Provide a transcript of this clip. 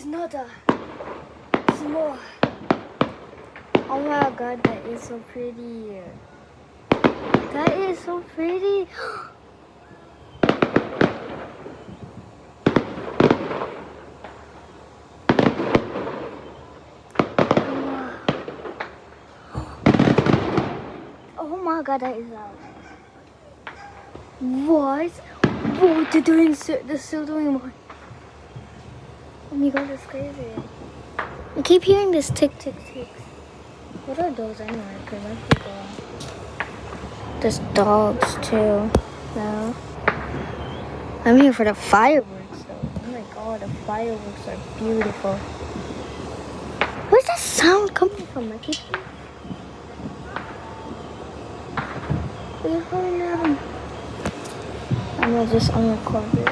is not a small. Oh my god, that is so pretty. That is so pretty. Oh my god, that is loud. What? Whoa, they're still doing more. Oh my god, that's crazy. I keep hearing this tick, tick, tick. What are those anyway? Because I forgot. There's dogs too. No. I'm here for the fireworks though. Oh my god, the fireworks are beautiful. Where's that sound coming from? I keep hearing. I'm gonna just unrecord it.